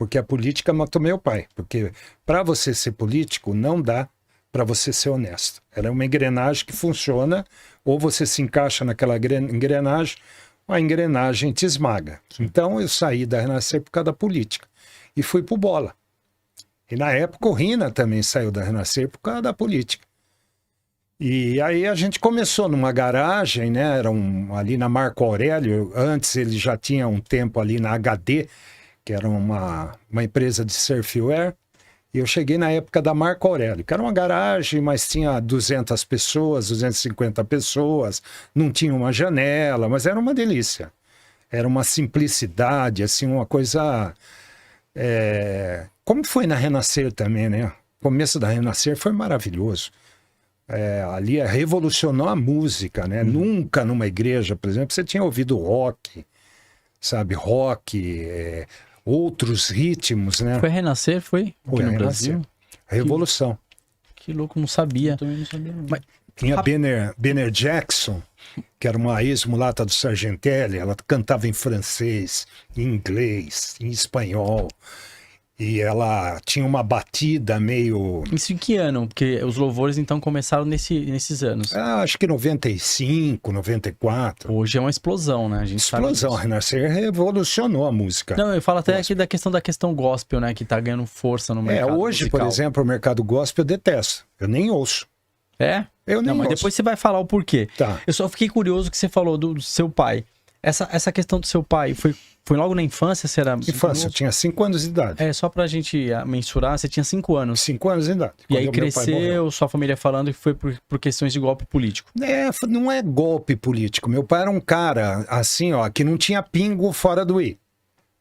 porque a política matou meu pai. Porque para você ser político, não dá para você ser honesto. Ela é uma engrenagem que funciona, ou você se encaixa naquela engrenagem, ou a engrenagem te esmaga. Então eu saí da Renascer por causa da política e fui pro Bola. E na época o Rina também saiu da Renascer por causa da política. E aí a gente começou numa garagem, né? Era ali na Marco Aurélio. Antes ele já tinha um tempo ali na HD, que era uma empresa de surfwear. E eu cheguei na época da Marco Aurélio, que era uma garagem, mas tinha 200 pessoas, 250 pessoas, não tinha uma janela, mas era uma delícia. Era uma simplicidade, assim, uma coisa... Como foi na Renascer também, né? O começo da Renascer foi maravilhoso. Ali revolucionou a música, né? Nunca numa igreja, por exemplo, você tinha ouvido rock, sabe? Rock, outros ritmos, né? Foi Renascer, foi? Foi Aqui no Renascer. Brasil? Revolução. Que louco, não sabia. Eu também não sabia. Não. Mas, Tinha Benner Jackson, que era uma ex-mulata do Sargentelli, ela cantava em francês, em inglês, em espanhol, e ela tinha uma batida meio... isso em que ano? Porque os louvores, então, começaram nesses anos. acho que 95, 94. Hoje é uma explosão, né? A gente Explosão, a sabe disso. Renascer revolucionou a música. Não, eu falo até aqui da questão gospel, né? Que tá ganhando força no mercado Hoje, musical. por exemplo, o mercado gospel eu detesto. Eu nem ouço. É? Eu nem Não, mas ouço. depois você vai falar o porquê. Tá. Eu só fiquei curioso que você falou do seu pai. Essa questão do seu pai, foi logo na infância, será? Infância, eu tinha 5 anos de idade. Só pra gente mensurar, você tinha 5 anos. 5 anos de idade. E aí quando meu pai morreu. cresceu, sua família falando que foi por questões de golpe político. Não é golpe político. Meu pai era um cara, assim, ó, que não tinha pingo fora do i.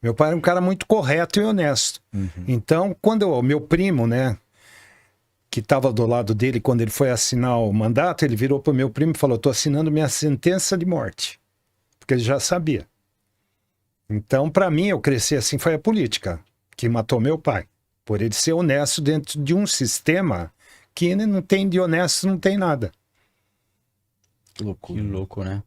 Meu pai era um cara muito correto e honesto. Então, quando o meu primo, né, que estava do lado dele, quando ele foi assinar o mandato, ele virou pro meu primo e falou: tô assinando minha sentença de morte. Porque ele já sabia. Então, para mim, eu cresci assim, foi a política que matou meu pai. Por ele ser honesto dentro de um sistema que não tem de honesto, não tem nada. Que loucura. Que louco, né?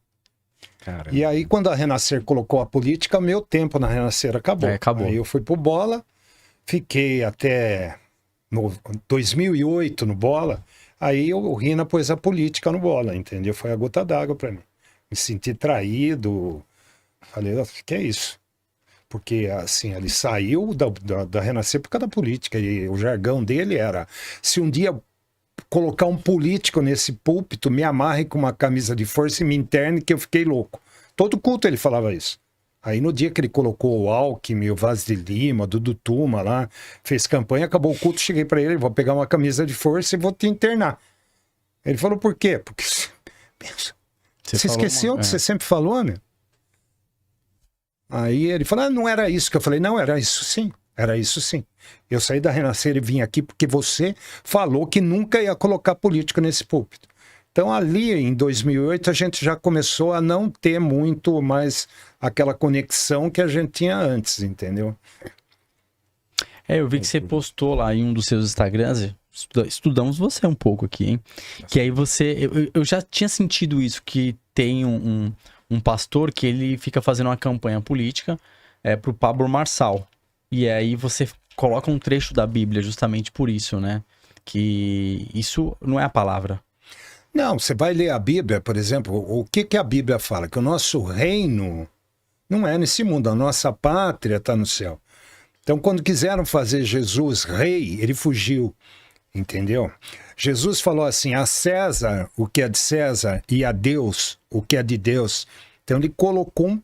Cara. E aí, quando a Renascer colocou a política, meu tempo na Renascer acabou. Acabou. Aí eu fui pro Bola, fiquei até no 2008 no Bola, aí o Rina pôs a política no Bola, entendeu? Foi a gota d'água para mim. Me senti traído, falei, que é isso? Porque, assim, ele saiu da Renascer por causa da política, e o jargão dele era, se um dia colocar um político nesse púlpito, me amarre com uma camisa de força e me interne que eu fiquei louco. Todo culto ele falava isso. Aí no dia que ele colocou o Alckmin, o Vaz de Lima, Dudu Tuma lá, fez campanha, acabou o culto, cheguei para ele, vou pegar uma camisa de força e vou te internar. Ele falou, por quê? Porque você esqueceu que você sempre falou, meu? Aí ele falou, não era isso que eu falei. Não, era isso sim. Era isso sim. Eu saí da Renascer e vim aqui porque você falou que nunca ia colocar político nesse púlpito. Então ali em 2008 a gente já começou a não ter muito mais aquela conexão que a gente tinha antes, entendeu? Eu vi que você postou lá em um dos seus Instagrams, estudamos você um pouco aqui, hein? Que aí você, eu já tinha sentido isso, que tem um pastor que ele fica fazendo uma campanha política pro Pablo Marçal. E aí você coloca um trecho da Bíblia justamente por isso, né? Que isso não é a palavra. Não, você vai ler a Bíblia, por exemplo, o que a Bíblia fala? Que o nosso reino não é nesse mundo, a nossa pátria está no céu. Então, quando quiseram fazer Jesus rei, ele fugiu, entendeu? Jesus falou assim, a César o que é de César e a Deus o que é de Deus. Então, ele colocou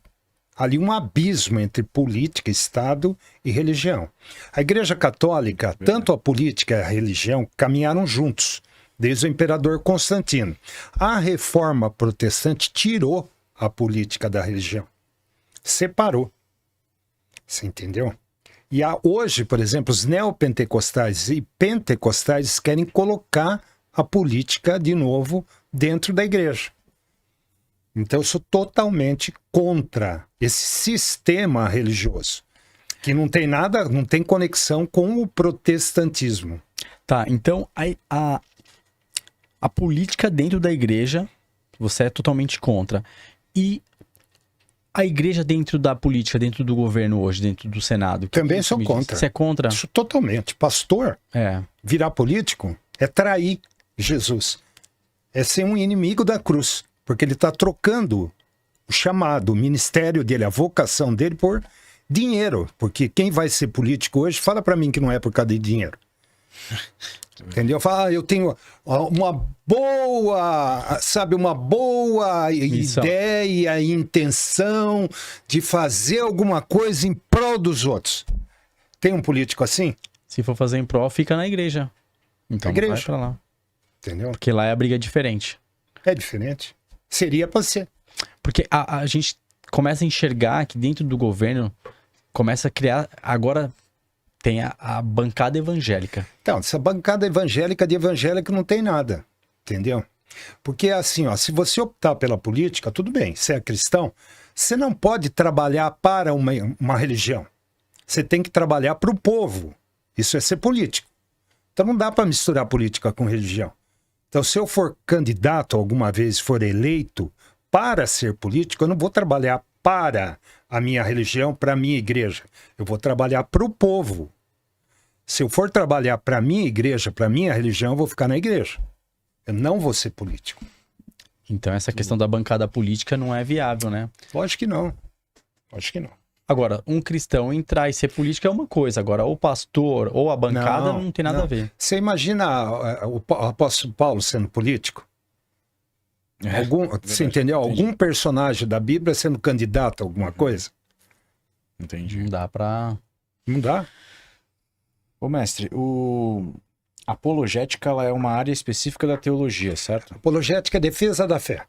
ali um abismo entre política, Estado e religião. A Igreja Católica, tanto a política e a religião, caminharam juntos, desde o imperador Constantino. A reforma protestante tirou a política da religião. Separou. Você entendeu? E hoje, por exemplo, os neopentecostais e pentecostais querem colocar a política de novo dentro da igreja. Então eu sou totalmente contra esse sistema religioso, que não tem nada, não tem conexão com o protestantismo. Tá, então a política dentro da igreja, você é totalmente contra. E A igreja dentro da política, dentro do governo hoje, dentro do Senado. Também sou contra. Você é contra? Isso totalmente. Pastor, É. virar político é trair Jesus. É ser um inimigo da cruz. Porque ele está trocando o chamado, o ministério dele, a vocação dele por dinheiro. Porque quem vai ser político hoje, fala para mim que não é por causa de dinheiro. Entendeu? Fala, eu tenho uma boa, sabe, uma boa ideia, intenção de fazer alguma coisa em prol dos outros. Tem um político assim? Se for fazer em prol, fica na igreja. Então Igreja. vai pra lá. Entendeu? Porque lá é a briga diferente. É diferente. Seria para ser. Porque a gente começa a enxergar que dentro do governo começa a criar. Agora tem a bancada evangélica. Então, essa bancada evangélica de evangélico não tem nada. Entendeu? Porque assim, ó, se você optar pela política, tudo bem, você é cristão, você não pode trabalhar para uma religião. Você tem que trabalhar para o povo. Isso é ser político. Então não dá para misturar política com religião. Então, se eu for candidato alguma vez, for eleito para ser político, eu não vou trabalhar para a minha religião, para a minha igreja. Eu vou trabalhar para o povo. Se eu for trabalhar para a minha igreja, para a minha religião, eu vou ficar na igreja. Eu não vou ser político. Então essa questão da bancada política não é viável, né? Lógico que não. Lógico que não. Agora, um cristão entrar e ser político é uma coisa. Agora, o pastor ou a bancada não tem nada a ver. Você imagina o apóstolo Paulo sendo político? Você entendeu? Entendi. Algum personagem da Bíblia sendo candidato a alguma coisa? Entendi. Não dá pra... Não dá. Ô, mestre, a apologética ela é uma área específica da teologia, certo? Apologética é defesa da fé.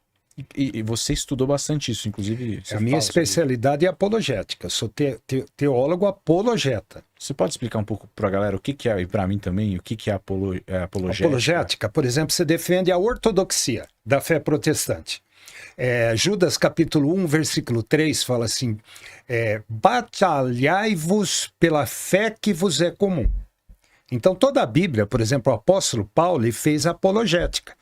E você estudou bastante isso, inclusive... você A minha fala sobre- especialidade é apologética. Eu sou teólogo apologeta. Você pode explicar um pouco pra galera o que que é, e pra mim também, o que que é apologética? Apologética, por exemplo, você defende a ortodoxia da fé protestante. Judas capítulo 1, versículo 3 fala assim, batalhai-vos pela fé que vos é comum. Então toda a Bíblia, por exemplo, o apóstolo Paulo ele fez apologética.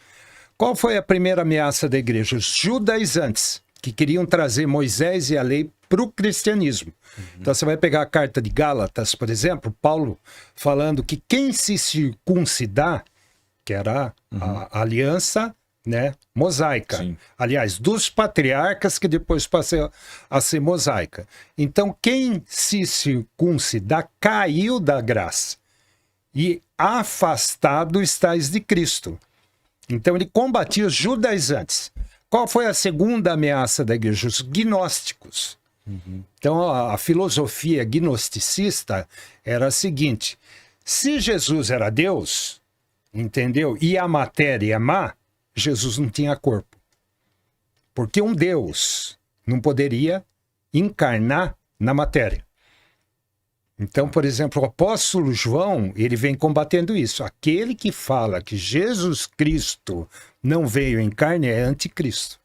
Qual foi a primeira ameaça da igreja? Os judaizantes, que queriam trazer Moisés e a lei para o cristianismo. Então você vai pegar a carta de Gálatas, por exemplo, Paulo falando que quem se circuncidar, que era a aliança, né, mosaica. Sim. Aliás, dos patriarcas que depois passou a ser mosaica. Então quem se circuncidar caiu da graça e afastado estás de Cristo. Então ele combatia os judaizantes. Qual foi a segunda ameaça da igreja? Os gnósticos. Então a filosofia gnosticista era a seguinte: se Jesus era Deus, entendeu? E a matéria é má, Jesus não tinha corpo. Porque um Deus não poderia encarnar na matéria. Então, por exemplo, o apóstolo João, ele vem combatendo isso. Aquele que fala que Jesus Cristo não veio em carne é anticristo.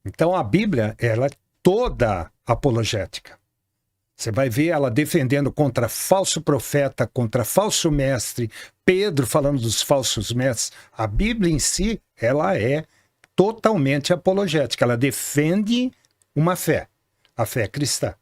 Então, a Bíblia, ela é toda apologética. Você vai ver ela defendendo contra falso profeta, contra falso mestre, Pedro falando dos falsos mestres. A Bíblia em si, ela é totalmente apologética. Ela defende uma fé, a fé cristã.